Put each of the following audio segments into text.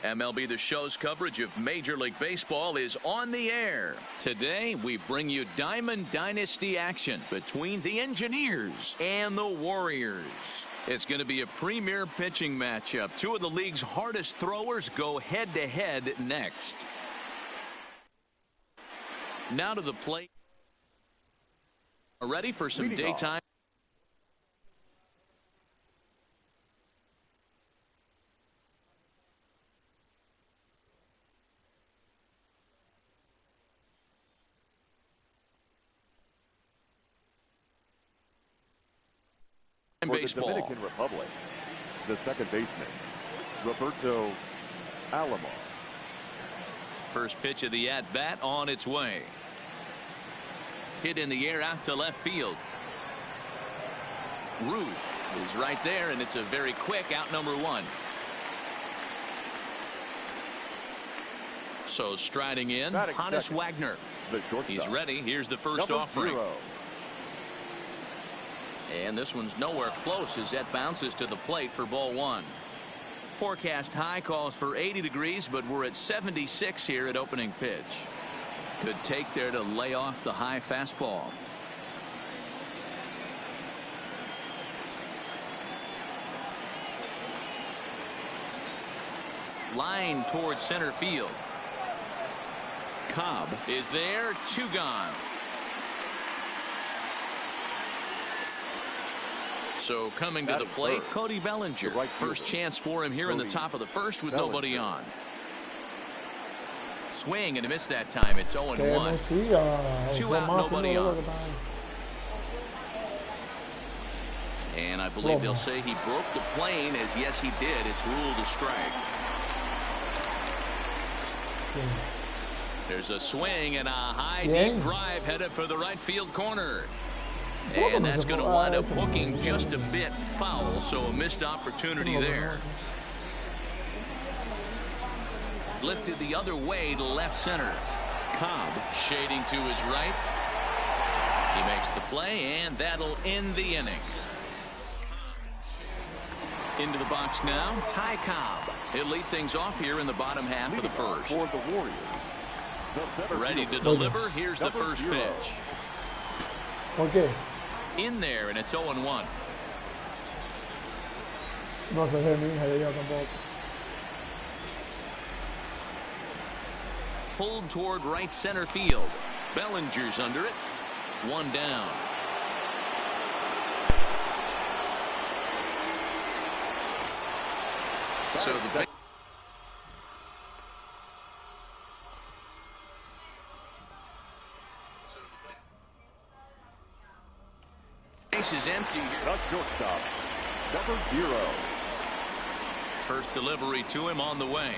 MLB The Show's coverage of Major League Baseball is on the air. Today, we bring you Diamond Dynasty action between the Engineers and the Warriors. It's going to be a premier pitching matchup. Two of the league's hardest throwers go head-to-head next. Now to the plate. Ready for some daytime. For Baseball. the Dominican Republic, the second baseman, Roberto Alomar. First pitch of the at-bat on its way. Hit in the air out to left field. Ruth is right there, and it's a very quick out number one. So striding in, Hannes Wagner. He's ready. Here's the first offering. And this one's nowhere close as that bounces to the plate for ball one. Forecast high calls for 80 degrees, but we're at 76 here at opening pitch. Good take there to lay off the high fastball. Line towards center field. Cobb is there, two gone. So coming to the plate, Cody Bellinger. First chance for him here in the top of the first with nobody on. Swing and a miss that time. It's 0-1. Two out, nobody on. And I believe they'll say he broke the plane, as yes he did. It's ruled a strike. There's a swing and a high deep drive headed for the right field corner. And that's going to wind up hooking just a bit foul, so a missed opportunity there. Lifted the other way to left center. Cobb shading to his right. He makes the play, and that'll end the inning. Into the box now, Ty Cobb. He'll lead things off here in the bottom half of the first. For the Warriors, ready to deliver. Here's the first pitch. Okay. In there, and it's 0-1. No se ve mi hija de ella tampoco. Pulled toward right center field. Bellinger's under it. One down. So the base is empty here. The shortstop, number 0. First delivery to him on the way.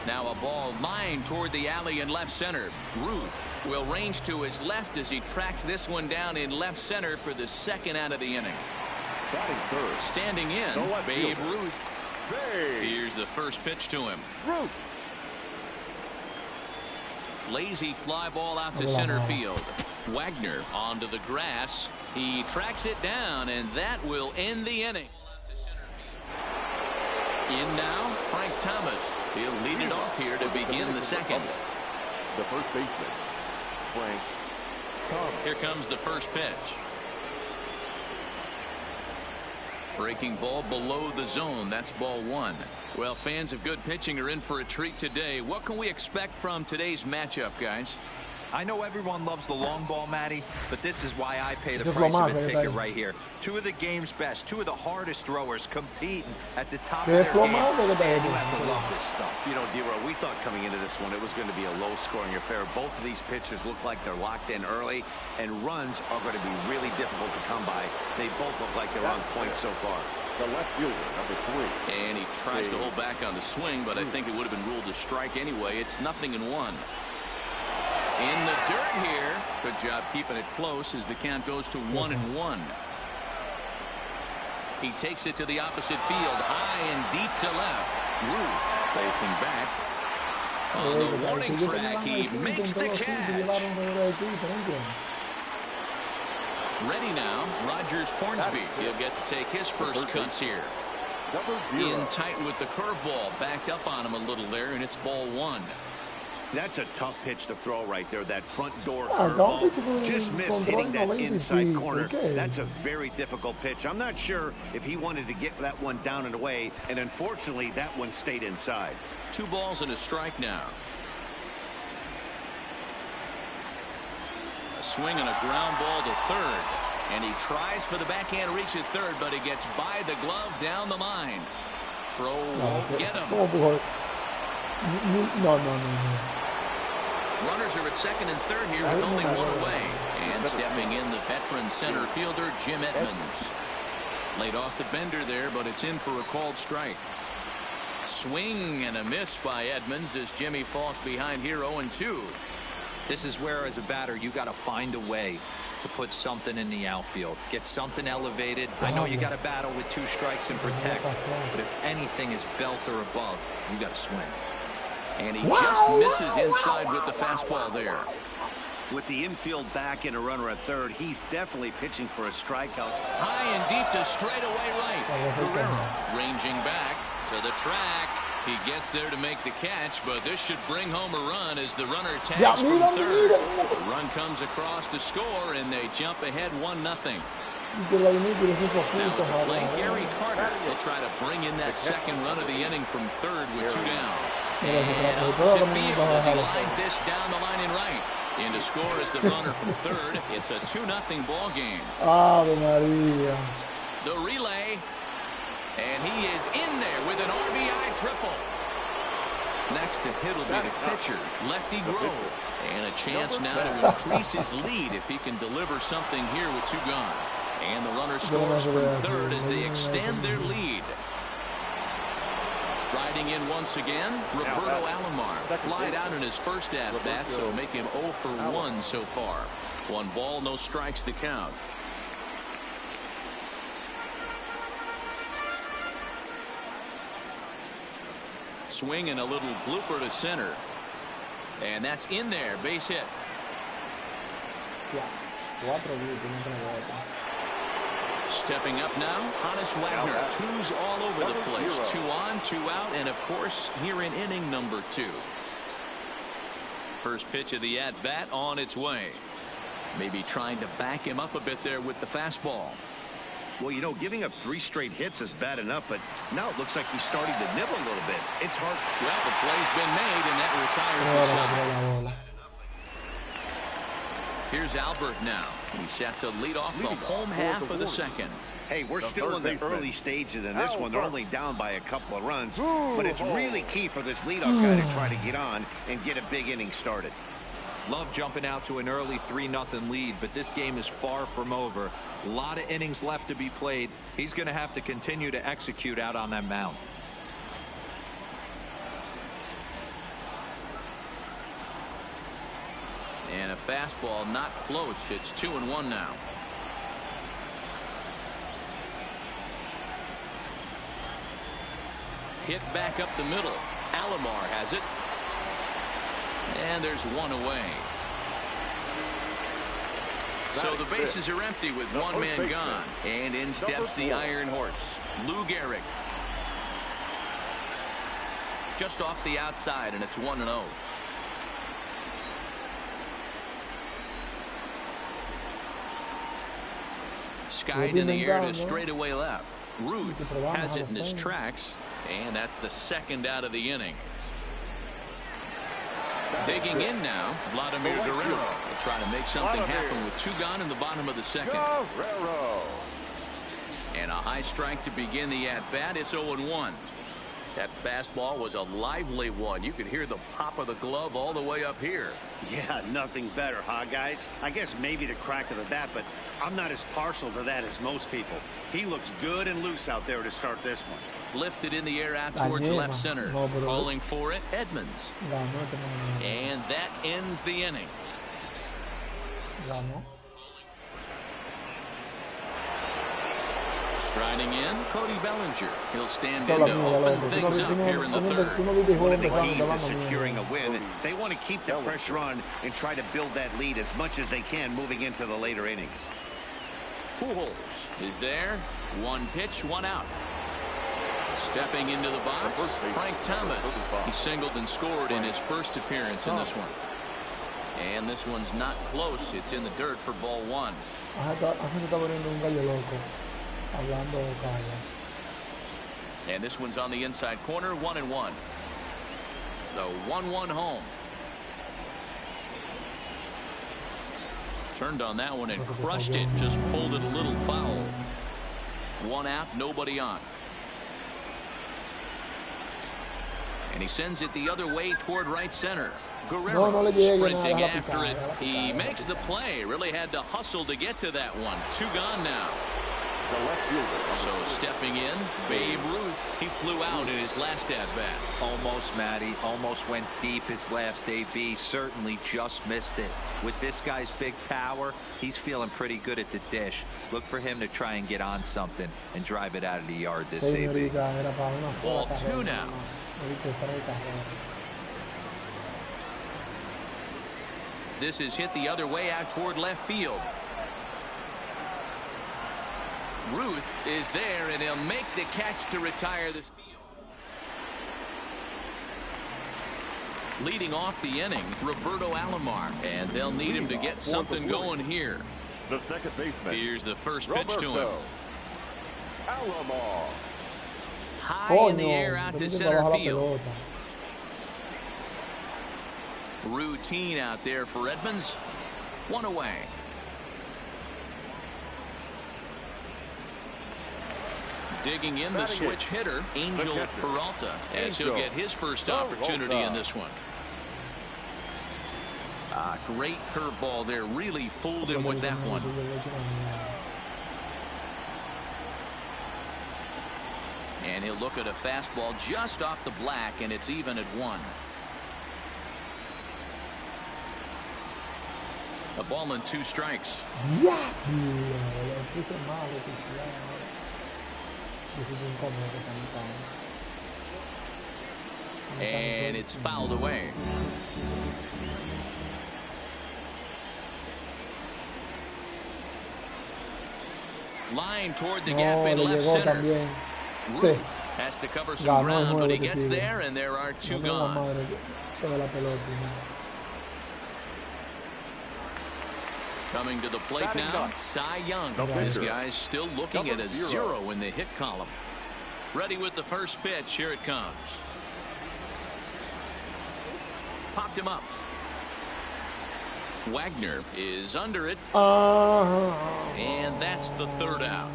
Now a ball lined toward the alley in left center. Ruth will range to his left as he tracks this one down in left center for the second out of the inning. Standing in, Babe Ruth. Here's the first pitch to him. Ruth. Lazy fly ball out to center field. Wagner onto the grass. He tracks it down, and that will end the inning. In now, Frank Thomas. He'll lead it off here to begin the second. The first baseman, Frank Thomas. Here comes the first pitch. Breaking ball below the zone. That's ball one. Well, fans of good pitching are in for a treat today. What can we expect from today's matchup, guys? I know everyone loves the long ball, Matty, but this is why I pay the price of a ticket right here. Two of the game's best, two of the hardest throwers competing at the top of their game. And you have to love this stuff. You know, D-Row, we thought coming into this one it was going to be a low-scoring affair. Both of these pitchers look like they're locked in early, and runs are going to be really difficult to come by. They both look like they're on point so far. The left fielder, number 3. And he tries to hold back on the swing, but I think it would have been ruled a strike anyway. It's 0-1. In the dirt here. Good job keeping it close as the count goes to 1-1. He takes it to the opposite field, high and deep to left. Ruth facing back. On the warning track, he makes the catch. Ready now, Rogers Hornsby. He'll get to take his first cuts here. In tight with the curveball, backed up on him a little there, and it's ball one. That's a tough pitch to throw right there. That front door curveball. Just missed hitting that inside corner. That's a very difficult pitch. I'm not sure if he wanted to get that one down and away, and unfortunately, that one stayed inside. 2 balls and a strike now. A swing and a ground ball to third. And he tries for the backhand reach at third, but he gets by the glove down the line. Throw won't get him. No. Runners are at second and third here with only 1 away. And stepping in the veteran center fielder, Jim Edmonds. Laid off the bender there, but it's in for a called strike. Swing and a miss by Edmonds as Jimmy falls behind here 0-2. This is where, as a batter, you got to find a way to put something in the outfield. Get something elevated. I know you got to battle with 2 strikes and protect, but if anything is belt or above, you got to swing. And he just misses inside with the fastball there. With the infield back and a runner at third, he's definitely pitching for a strikeout. High and deep to straightaway right. Guerrero ranging back to the track. He gets there to make the catch, but this should bring home a run as the runner tags from third. The run comes across to score, and they jump ahead 1-0. Now playing Gary Carter. He'll try to bring in that second run of the inning from third with 2 down. And opposite field as he lines this down the line in right. In to score is the runner from third. It's a 2-0 ball game. Ave Maria. The relay. And he is in there with an RBI triple. Next to hit will be the pitcher, Lefty Grove. And a chance now to increase his lead if he can deliver something here with 2 gone. And the runner scores from third as they extend their lead. Riding in once again, Roberto Alomar. Flied out in his first at-bat, so make him 0 for 1 so far. 1 ball, no strikes to count. Swing and a little blooper to center. And that's in there. Base hit. Stepping up now, Hannes Wagner. 2s all over the place. 2 on, 2 out, and of course, here in inning number 2. First pitch of the at-bat on its way. Maybe trying to back him up a bit there with the fastball. Well, you know, giving up 3 straight hits is bad enough, but now it looks like he's starting to nibble a little bit. It's hard. Well, the play's been made, and that retires the side. Here's Albert now. He's set to lead off the home half of the second. Hey, we're still in the early stages in this one. They're only down by a couple of runs, but it's really key for this leadoff guy to try to get on and get a big inning started. Love jumping out to an early 3-0 lead, but this game is far from over. A lot of innings left to be played. He's going to have to continue to execute out on that mound. And a fastball not close. It's 2-1 now. Hit back up the middle. Alomar has it. And there's 1 away. So the bases are empty with 1 man gone. And in steps the Iron Horse, Lou Gehrig. Just off the outside, and it's 1-0. Skied in the air to straightaway left. Ruth has it in his tracks, and that's the 2nd out of the inning. Digging in now, Vladimir Guerrero will try to make something happen with 2 gone in the bottom of the 2nd. And a high strike to begin the at-bat. It's 0-1. That fastball was a lively one. You could hear the pop of the glove all the way up here. Yeah, nothing better, huh, guys? I guess maybe the crack of the bat, but I'm not as partial to that as most people. He looks good and loose out there to start this one. Lifted in the air out towards left center. Calling for it, Edmonds. And that ends the inning. Striding in, Cody Bellinger. He'll stand in to open things up here in the 3rd. One of the keys to securing a win, they want to keep the pressure on and try to build that lead as much as they can moving into the later innings. Pujols is there. 1 pitch, 1 out. Stepping into the box, Frank Thomas. He singled and scored in his first appearance in this one. And this one's not close. It's in the dirt for ball one. And this one's on the inside corner, 1-1. The 1-1 home. Turned on that one and crushed it. Just pulled it a little foul. One out, nobody on. And he sends it the other way toward right center. Guerrero sprinting after it. He makes the play. Really had to hustle to get to that one. Two gone now. So stepping in, Babe Ruth. He flew out in his last at-bat. Almost, Matty. Almost went deep his last AB. Certainly just missed it. With this guy's big power, he's feeling pretty good at the dish. Look for him to try and get on something and drive it out of the yard this AB. Ball two now. This is hit the other way out toward left field. Ruth is there, and he'll make the catch to retire the steal. Leading off the inning, Roberto Alomar, and they'll need him to get something going here. The second baseman. Here's the first pitch to him. Alomar. High in the air out to center field. Routine out there for Edmonds. One away. Digging in the switch hitter, Angel Peralta, as he'll get his first opportunity in this one. Great curveball there. Really fooled him with that one. And he'll look at a fastball just off the black, and it's even at 1. A ball and 2 strikes. And it's fouled away. Line toward the gap in left center. Ruth has to cover some ground, but he gets there, and there are 2 gone. Coming to the plate now, Cy Young. This guy's still looking at a 0 in the hit column. Ready with the first pitch. Here it comes. Popped him up. Wagner is under it. And that's the 3rd out.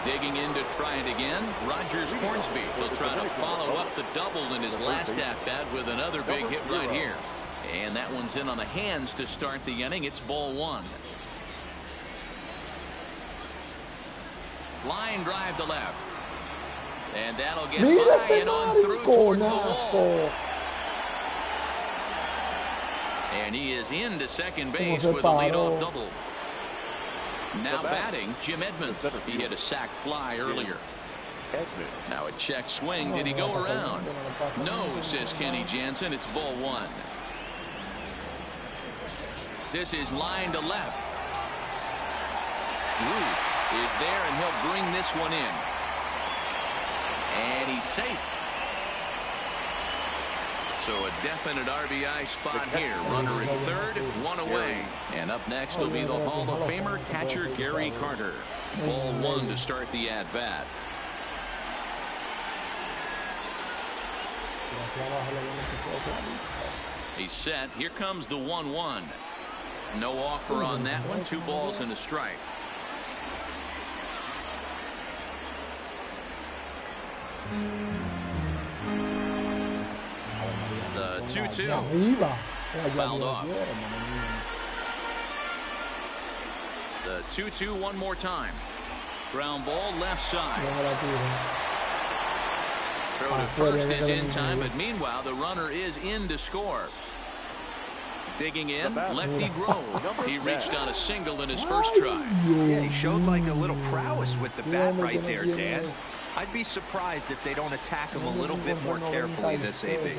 Digging in to try it again. Rogers Hornsby will try to follow up the double in his last at-bat with another big hit right here. And that one's in on the hands to start the inning. It's ball 1. Line drive to left. And that'll get by and on through towards the wall. And he is into second base with a leadoff double. Now batting, Jim Edmonds. He hit a sac fly earlier. Now a check swing. Did he go around? No, says Kenny Jansen. It's ball 1. This is line to left. Ruth is there, and he'll bring this one in. And he's safe. So a definite RBI spot here. Runner at 3rd, 1 away. And up next will be the Hall of Famer catcher Gary Carter. Ball 1 to start the at-bat. He's set. Here comes the 1-1. No offer on that one. 2 balls and a strike. The 2-2. Fouled off. The 2-2 one more time. Ground ball left side. Throw to first is in time, but meanwhile the runner is in to score. Digging in, lefty Grove. He reached on a single in his first try. Yeah, he showed like a little prowess with the bat right there, Dan. I'd be surprised if they don't attack him a little bit more carefully this AB.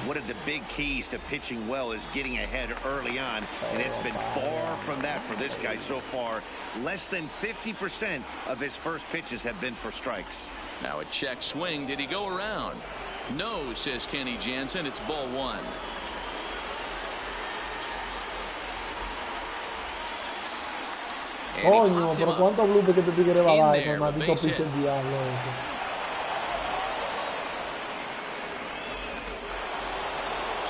One of the big keys to pitching well is getting ahead early on, and it's been far from that for this guy so far. Less than 50% of his first pitches have been for strikes. Now a check swing. Did he go around? No, says Kenny Jansen. It's ball one. Coño, pero cuántos bloopers que te tigre va a dar por maldito pitcher diablo.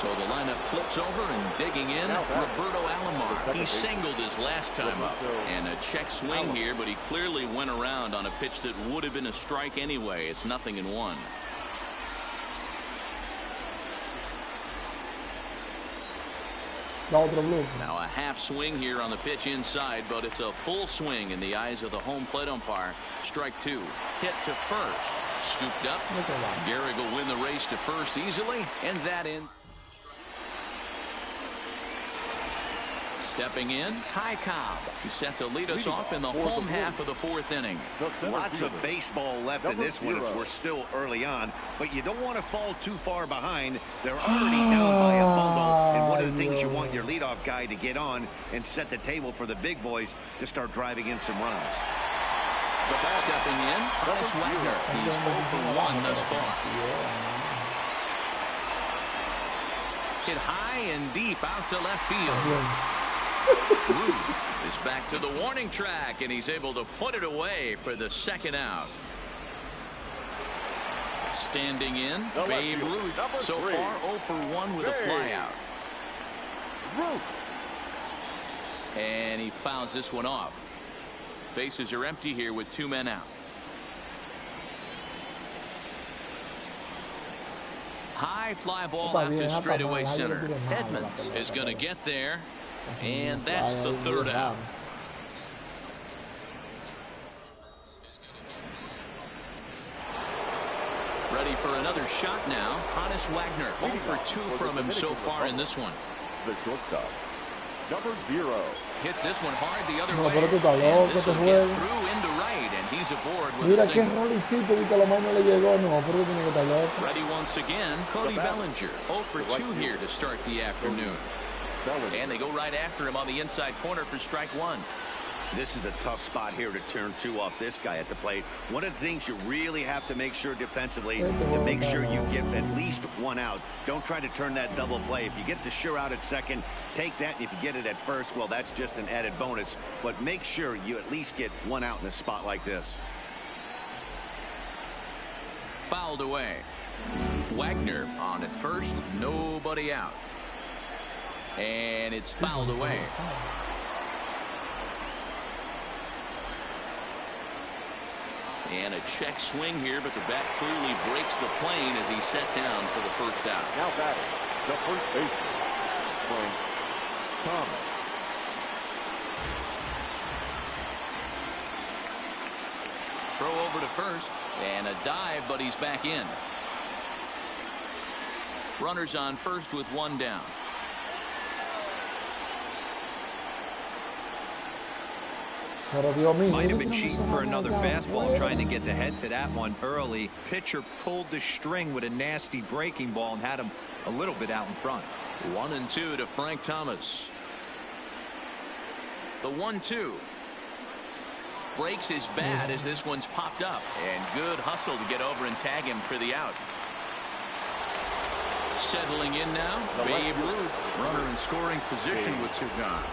So the lineup flips over and digging in, Roberto Alomar. He singled his last time up. And a check swing here, but he clearly went around on a pitch that would have been a strike anyway. It's 0-1. Now a half swing here on the pitch inside, but it's a full swing in the eyes of the home plate umpire. Strike two. Hit to first. Scooped up. Gehrig will win the race to first easily, and that ends. Stepping in, Ty Cobb. He's set to lead us off in the home half of the fourth inning. Lots of baseball left in this one as we're still early on, but you don't want to fall too far behind. They're already down by a bundle, and one of the things you want your leadoff guy to get on and set the table for the big boys to start driving in some runs. Stepping in, Chris Wagner. He's 0 for 1 thus far. Hit high and deep out to left field. Ruth is back to the warning track, and he's able to put it away for the second out. Standing in, Babe Ruth. So far 0 for 1 with a flyout. And he fouls this one off. Bases are empty here with 2 men out. High fly ball out to straightaway center. Edmonds is going to get there. And that's the third out. Ready for another shot now. Hannes Wagner 0 for 2 from him so far in this one. The shortstop, number 0. Hits this one hard the other way. And this will get through into right, and he's aboard with a single. Ready once again, Cody Bellinger 0 for 2 here to start the afternoon. And they go right after him on the inside corner for strike one. This is a tough spot here to turn 2 off this guy at the plate. One of the things you really have to make sure defensively to make sure you get at least 1 out. Don't try to turn that double play. If you get the sure out at second, take that. And if you get it at first, well, that's just an added bonus. But make sure you at least get 1 out in a spot like this. Fouled away. Wagner on at first. Nobody out. And it's fouled away. And a check swing here, but the bat clearly breaks the plane as he's set down for the first out. Now batting, the first baseman, Frank Thomas. Throw over to first, and a dive, but he's back in. Runners on first with 1 down. Might have been cheating for another fastball, trying to get the head to that one early. Pitcher pulled the string with a nasty breaking ball and had him a little bit out in front. 1-2 to Frank Thomas. The 1-2. Breaks his bat as this one's popped up. And good hustle to get over and tag him for the out. Settling in now, Babe Ruth. Runner in scoring position with 2 gone.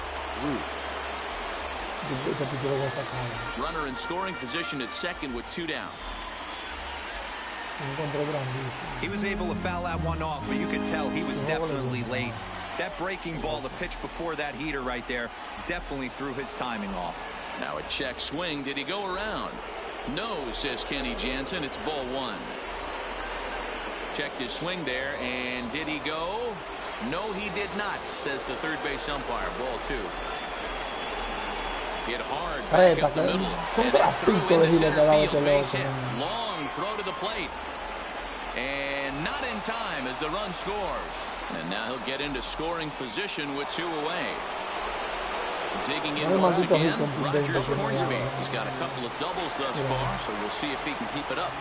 Runner in scoring position at second with 2 down. He was able to foul that one off, but you could tell he was definitely late. That breaking ball, the pitch before that heater right there, definitely threw his timing off. Now a check swing. Did he go around? No, says Kenny Jansen. It's ball 1. Checked his swing there, and did he go? No, he did not, says the third base umpire. Ball 2. Hit hard back up the middle, and it's through into center field. Base hit. Long throw to the plate, and not in time as the run scores. And now he'll get into scoring position with 2 away. Digging in once again, Rogers Hornsby. He's got a couple of doubles thus far, so we'll see if he can keep it up.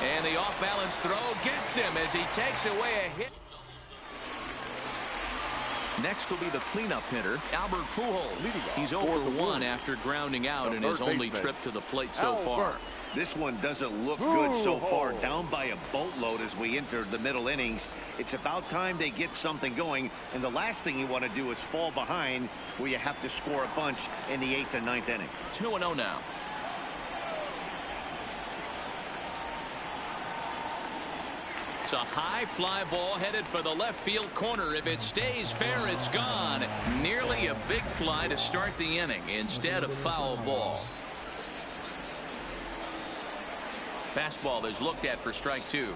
And the off-balance throw gets him as he takes away a hit. Next will be the cleanup hitter, Albert Pujols. He's 0 for 1 after grounding out in his only trip to the plate so far. This one doesn't look good so far. Down by a boatload as we enter the middle innings. It's about time they get something going, and the last thing you want to do is fall behind where you have to score a bunch in the 8th and 9th inning. 2-0 now. It's a high fly ball headed for the left field corner. If it stays fair, it's gone. Nearly a big fly to start the inning. Instead, a foul ball. Fastball is looked at for strike 2.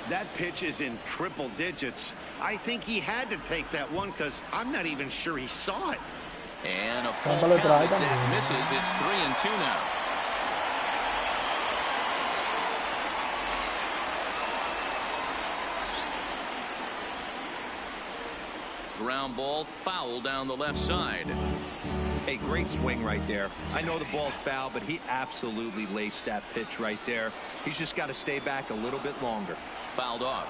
That pitch is in triple digits. I think he had to take that one because I'm not even sure he saw it. And a full count as that misses. It's 3-2 now. Ground ball foul down the left side. A great swing right there. I know the ball's foul, but he absolutely laced that pitch right there. He's just got to stay back a little bit longer. Fouled off.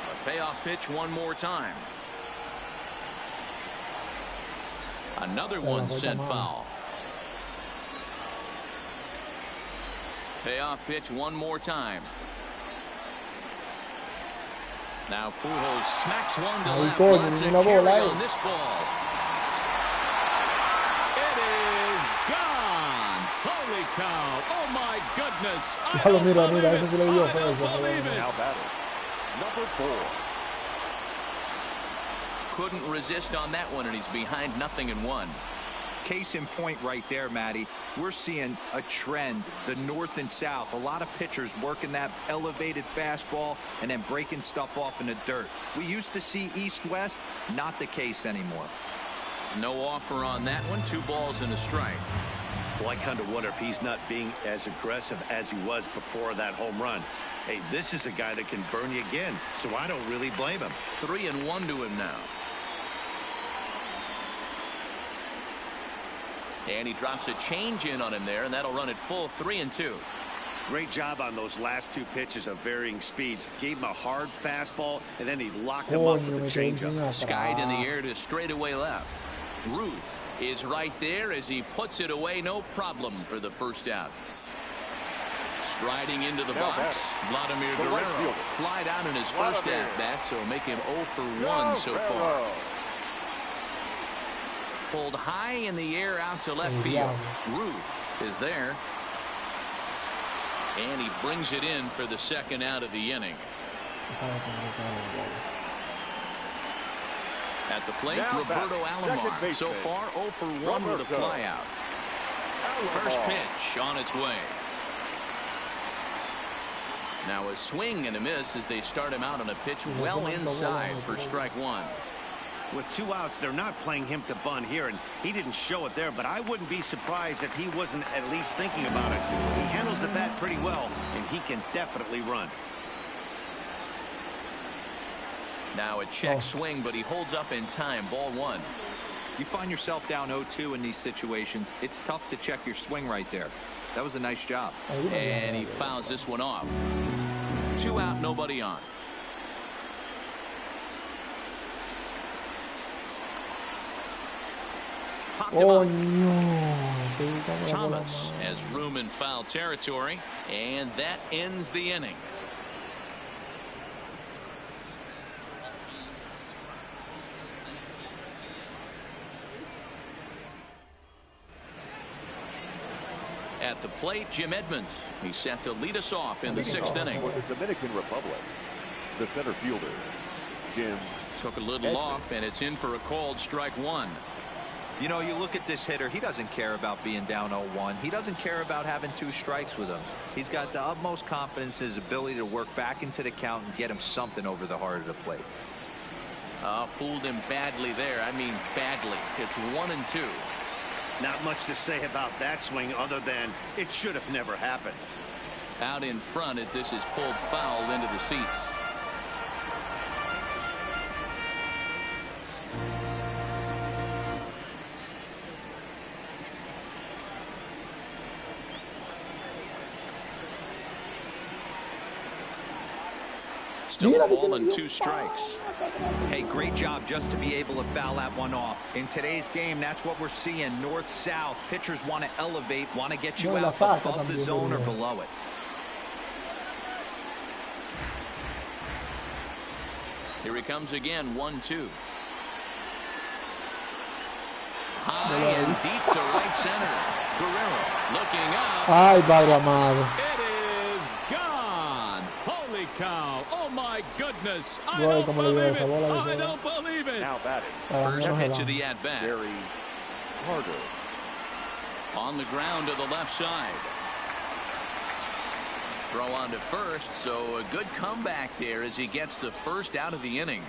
A payoff pitch one more time. Another one sent foul. Payoff pitch one more time. Now Pujols smacks one to left. Let's carry on this ball. It is gone. Holy cow. Oh my goodness. I don't believe it. Now batting, number 4. Couldn't resist on that one, and he's behind 0-1. Case in point right there, Matty. We're seeing a trend, the north and south. A lot of pitchers working that elevated fastball and then breaking stuff off in the dirt. We used to see east-west, not the case anymore. No offer on that one. 2 balls and a strike. Well, I kind of wonder if he's not being as aggressive as he was before that home run. Hey, this is a guy that can burn you again, so I don't really blame him. 3-1 to him now. And he drops a change in on him there, and that'll run it full 3-2. Great job on those last 2 pitches of varying speeds. Gave him a hard fastball, and then he locked him up with a changeup. Skied in the air to straightaway left. Ruth is right there as he puts it away. No problem for the first out. Striding into the box, Vladimir Guerrero. Flied out in his first at-bat, so make him 0 for 1 so far. Pulled high in the air out to left field. Ruth is there. And he brings it in for the second out of the inning. At the plate, Roberto Alomar. So far, 0 for 1 with a flyout. First pitch on its way. Now a swing and a miss as they start him out on a pitch well inside for strike 1. With 2 outs, they're not playing him to bunt here, and he didn't show it there, but I wouldn't be surprised if he wasn't at least thinking about it. He handles the bat pretty well, and he can definitely run. Now a check swing, but he holds up in time. Ball 1. You find yourself down 0-2 in these situations. It's tough to check your swing right there. That was a nice job. And he fouls this one off. 2 out, nobody on. Oh, no. Thomas has room in foul territory, and that ends the inning. At the plate, Jim Edmonds. He's set to lead us off in the 6th inning. For the Dominican Republic, the center fielder, Jim took a little off, and it's in for a called strike 1. You know, you look at this hitter, he doesn't care about being down 0-1. He doesn't care about having 2 strikes with him. He's got the utmost confidence in his ability to work back into the count and get him something over the heart of the plate. Fooled him badly there. I mean badly. It's 1-2. Not much to say about that swing other than it should have never happened. Out in front as this is pulled foul into the seats. Still a ball and 2 strikes. Hey, great job just to be able to foul that one off. In today's game, that's what we're seeing. North-south. Pitchers want to elevate, want to get you out above the zone or below it. Here he comes again, 1-2. High and deep to right center. Guerrero looking up. Ay, padre amado. It is gone. Holy cow. Oh, my goodness. I Boy, don't believe it. I don't believe it. Now batting. First pitch of the at-bat. Gary Carter. On the ground to the left side. Throw on to first, so a good comeback there as he gets the first out of the inning.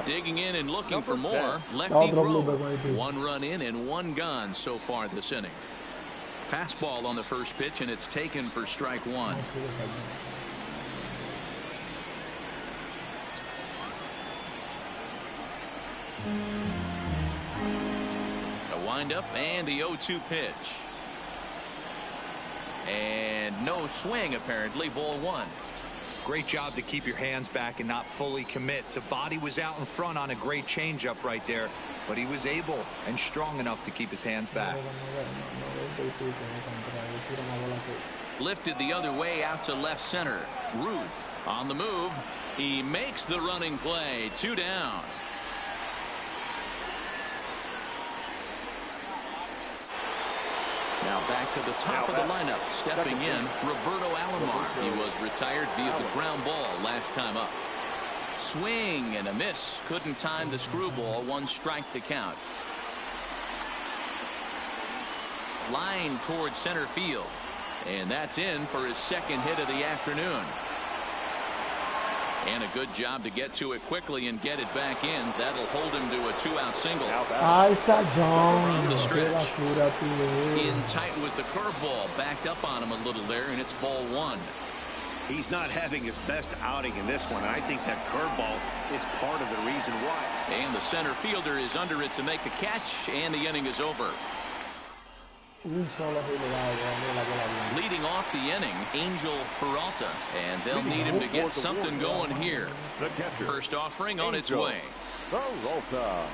Digging in and looking for more. Lefty Rowe. 1 run in and 1 gone so far this inning. Fastball on the first pitch, and it's taken for strike 1. A windup and the 0-2 pitch. And no swing, apparently. Ball 1. Great job to keep your hands back and not fully commit. The body was out in front on a great changeup right there, but he was able and strong enough to keep his hands back. Lifted the other way out to left center. Ruth on the move. He makes the running play. 2 down. Now back to the top of the lineup. Stepping in, Roberto Alomar. He was retired via the ground ball last time up. Swing and a miss. Couldn't time the screwball. 1 strike to count. Line towards center field. And that's in for his 2nd hit of the afternoon. And a good job to get to it quickly and get it back in. That'll hold him to a 2-out single. Ay, John. From the stretch. In tight with the curveball. Backed up on him a little there, and it's ball 1. He's not having his best outing in this one, and I think that curveball is part of the reason why. And the center fielder is under it to make a catch, and the inning is over. Leading off the inning, Angel Peralta, and they'll need him to get something going here. First offering on its way. Peralta.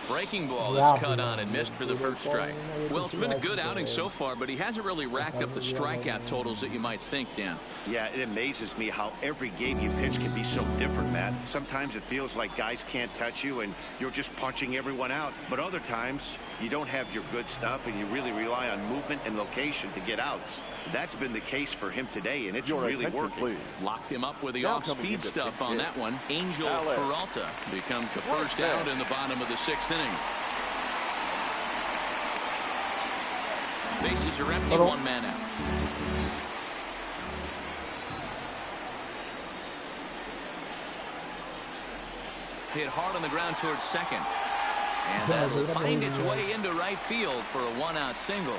Breaking ball that's cut on and missed for the first strike. Well, it's been a good outing so far, but he hasn't really racked up the strikeout totals that you might think, Dan. Yeah, it amazes me how every game you pitch can be so different, Matt. Sometimes it feels like guys can't touch you and you're just punching everyone out. But other times you don't have your good stuff and you really rely on movement and location to get outs. That's been the case for him today, and it's really working. Please. Locked him up with the off-speed stuff on that one. Angel Peralta becomes the first out in the bottom of the 6th inning. Bases are empty, 1 man out. Hit hard on the ground towards second. And that'll find its way into right field for a 1-out single.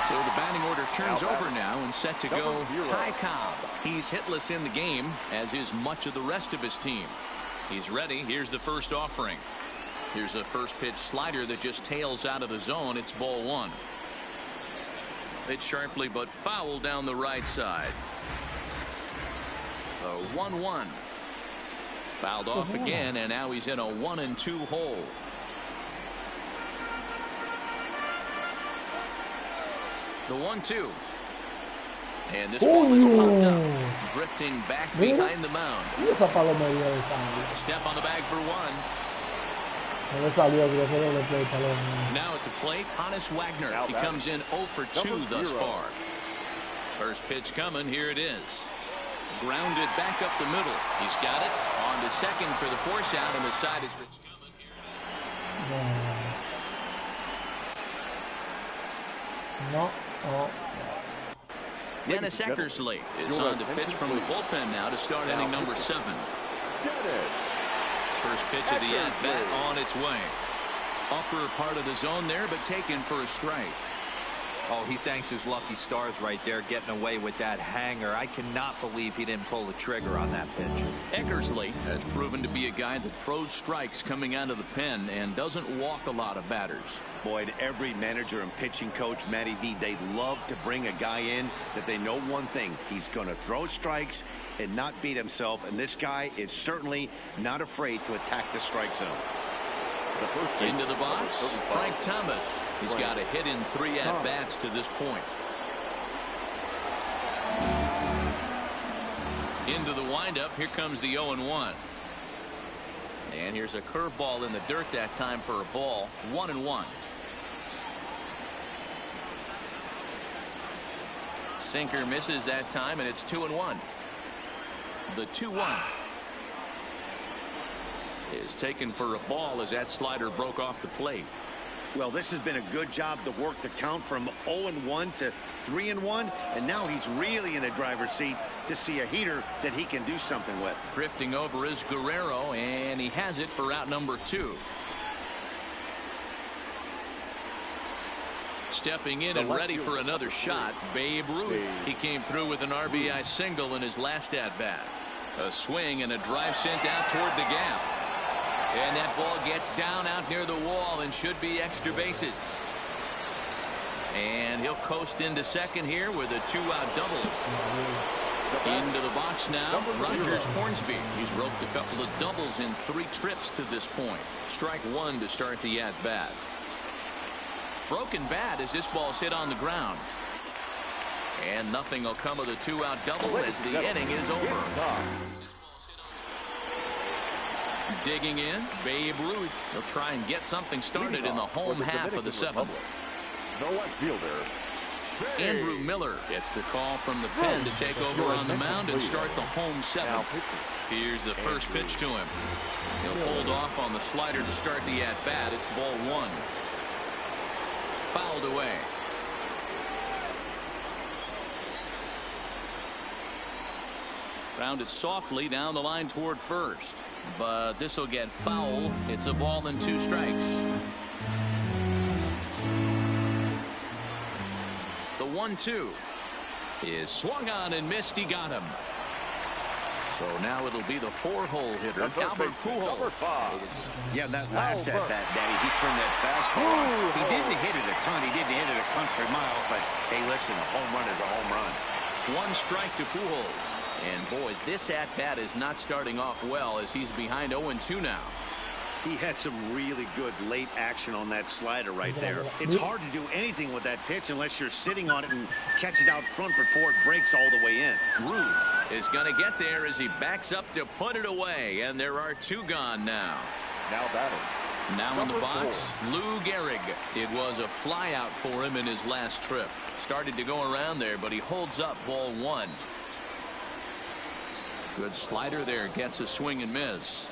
So the batting order turns over now and set to go Ty Cobb. He's hitless in the game, as is much of the rest of his team. He's ready. Here's the first offering. Here's a first pitch slider that just tails out of the zone. It's ball 1. Hit sharply but foul down the right side. A 1-1. Fouled off again, and now he's in a 1-2 hole. The 1-2. And this ball is popped up, drifting back behind the mound. Step on the bag for 1. Now at the plate, Hannes Wagner. He comes in 0 for 2 thus far. First pitch coming. Here it is. Grounded back up the middle. He's got it. On to second for the force out, and the side is coming here. No. Dennis Eckersley is on to pitch from the bullpen now to start inning number 7. First pitch of the at-bat on its way. Upper part of the zone there, but taken for a strike. Oh, he thanks his lucky stars right there, getting away with that hanger. I cannot believe he didn't pull the trigger on that pitch. Eckersley has proven to be a guy that throws strikes coming out of the pen and doesn't walk a lot of batters. Boyd, every manager and pitching coach, Matty V, they love to bring a guy in that they know one thing. He's going to throw strikes and not beat himself, and this guy is certainly not afraid to attack the strike zone. Into the box, Frank Thomas. He's got a hit in 3 at-bats to this point. Into the windup, here comes the 0-1. And here's a curveball in the dirt that time for a ball. 1-1. Sinker misses that time, and it's 2-1. The 2-1 is taken for a ball as that slider broke off the plate. Well, this has been a good job to work the count from 0-1 to 3-1, and now he's really in the driver's seat to see a heater that he can do something with. Drifting over is Guerrero, and he has it for out number 2. Stepping in and ready for another shot, Babe Ruth. He came through with an RBI single in his last at-bat. A swing and a drive sent out toward the gap. And that ball gets down out near the wall and should be extra bases. And he'll coast into second here with a 2-out double. Into the box now, Rogers Hornsby. He's roped a couple of doubles in 3 trips to this point. Strike 1 to start the at-bat. Broken bat as this ball's hit on the ground. And nothing will come of the 2-out double as the inning is over. Digging in, Babe Ruth. He'll try and get something started in the home half of the 7th. The left fielder, Andrew Miller gets the call from the pen to take over on the mound and start the home 7th. Here's the first pitch to him. He'll hold off on the slider to start the at-bat. It's ball 1. Fouled away. Grounded softly down the line toward first. But this will get foul. It's a ball and 2 strikes. The 1-2 is swung on and missed. He got him. So now it'll be the 4-hole hitter, Albert Pujols. Yeah, that last at bat, Daddy, he turned that fastball. He didn't hit it a ton. He didn't hit it a country mile, but hey, listen, a home run is a home run. 1 strike to Pujols. And boy, this at-bat is not starting off well as he's behind 0-2 now. He had some really good late action on that slider right there. It's hard to do anything with that pitch unless you're sitting on it and catch it out front before it breaks all the way in. Ruth is going to get there as he backs up to put it away, and there are 2 gone now. now batting. Now in the box, Lou Gehrig. It was a fly out for him in his last trip. Started to go around there, but he holds up ball 1. Good slider there, gets a swing and miss.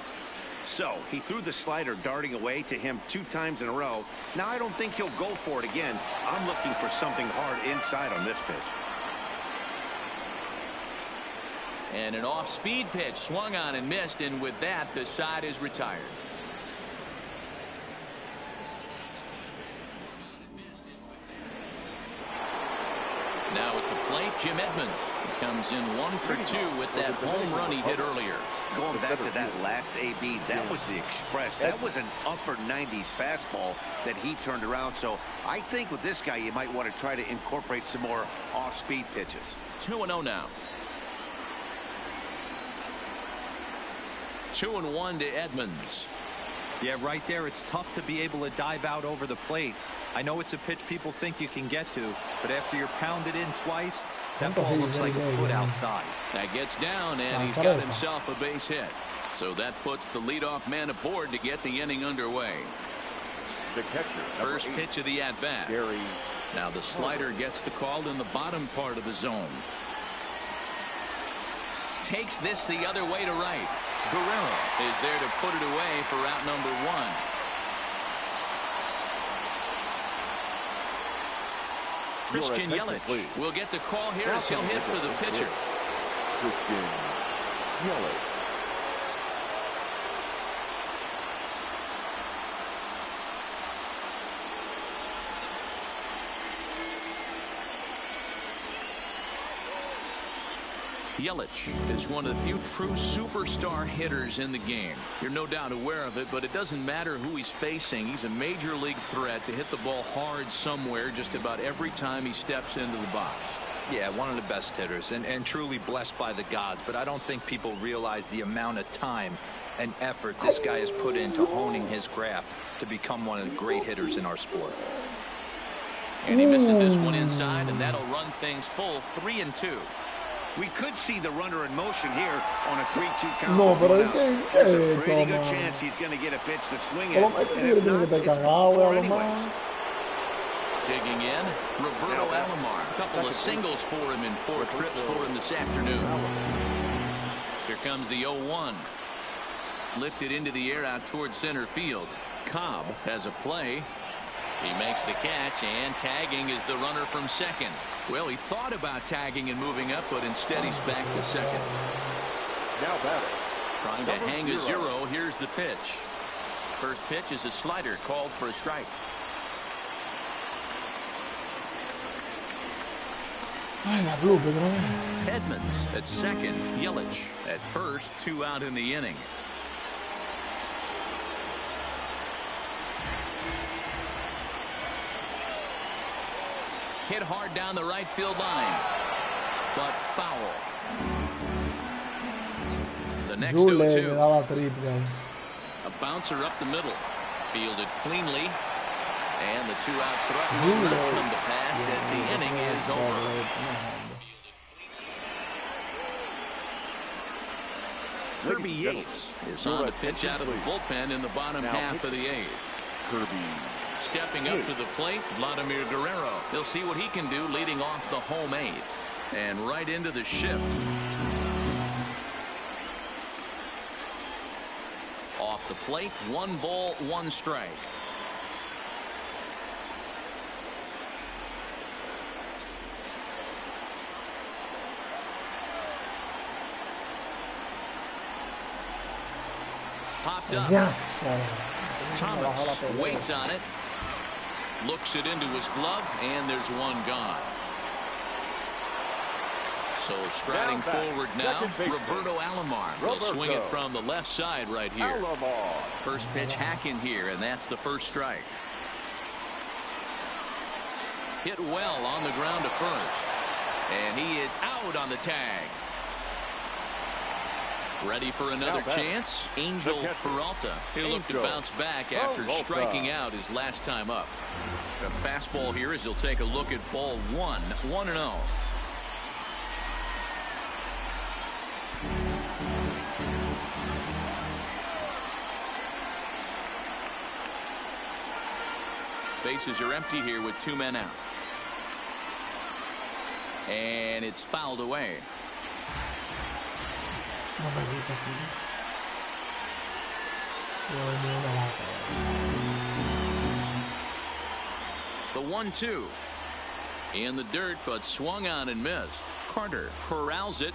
So he threw the slider darting away to him 2 times in a row. Now I don't think he'll go for it again. I'm looking for something hard inside on this pitch. And an off-speed pitch swung on and missed, and with that the side is retired. Now at the plate, Jim Edmonds. He comes in 1 for 2 with that home run he hit earlier. Going back to that last AB, that was the express. That was an upper 90s fastball that he turned around. So I think with this guy, you might want to try to incorporate some more off-speed pitches. 2-0 now. 2-1 to Edmonds. Yeah, right there, it's tough to be able to dive out over the plate. I know it's a pitch people think you can get to, but after you're pounded in twice, that ball looks like a foot outside. That gets down, and he's got himself a base hit. So that puts the leadoff man aboard to get the inning underway. The catcher, First pitch of the at-bat. Now the slider gets the call in the bottom part of the zone. Takes this the other way to right. Guerrero is there to put it away for out number 1. Christian Yelich will get the call here as he'll hit for the pitcher. Christian Yelich. Yelich is one of the few true superstar hitters in the game. You're no doubt aware of it, but it doesn't matter who he's facing. He's a major league threat to hit the ball hard somewhere just about every time he steps into the box. Yeah, one of the best hitters and truly blessed by the gods, but I don't think people realize the amount of time and effort this guy has put into honing his craft to become one of the great hitters in our sport. And he misses this one inside, and that'll run things full 3-2. We could see the runner in motion here on a 3-2 count. No, pero es There's a pretty good toma. chance he's going to get a pitch to swing Pero at. es que And tiene if que not, estar it's cagado, four a lo anyways. más. Digging in, Roberto Alomar. A couple of singles for him in 4 trips for him this afternoon. Here comes the 0-1. Lifted into the air out towards center field. Cobb has a play. He makes the catch, and tagging is the runner from second. Well, he thought about tagging and moving up, but instead he's back to second. Now batting. Trying to hang a 0. Here's the pitch. First pitch is a slider called for a strike. Ay, la blue, otra vez. Edmonds at second. Yelich at first. 2 out in the inning. Hit hard down the right field line, but foul. The next Jule me 0-2. daba triple ahí. A bouncer up the middle. Fielded cleanly. And the 2-out threat will Jule. not come to pass as the inning is over. Kirby Yates is on the pitch out of the bullpen in the bottom half of the 8th. Kirby. Stepping up to the plate, Vladimir Guerrero. He'll see what he can do leading off the home 8th. And right into the shift. Off the plate, 1 ball, 1 strike. Popped up. Thomas waits on it. Looks it into his glove, and there's 1 gone. So striding forward now, Roberto Alomar will swing it from the left side right here. First pitch hack in here, and that's the first strike. Hit well on the ground to first. And he is out on the tag. Ready for another chance? Angel Peralta. He'll look to bounce back after striking out his last time up. A fastball here as he'll take a look at ball 1. 1-0. Bases are empty here with 2 men out. And it's fouled away. No me gusta así. The 1-2 in the dirt, but swung on and missed. Carter corrals it